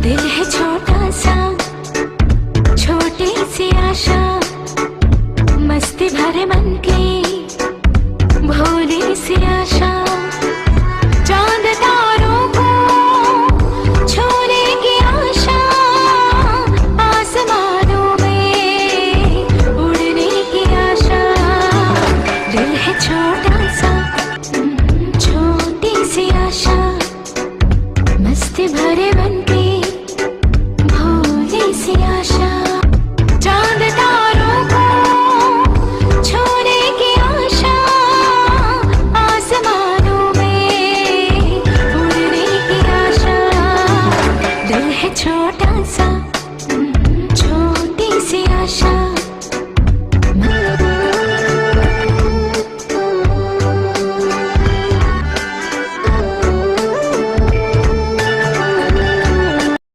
दिल है छोटा सा, छोटी सी आशा, मस्ती भरे मन की भोली सी आशा। चांद तारों को छूने की आशा, आसमानों में उड़ने की आशा। दिल है छोटा सा, छोटी सी आशा, मस्ती भरे मन की भोली सी आशा। चांद तारों को छूने की आशा, आसमानों में उड़ने की आशा। दिल है छोटा सा,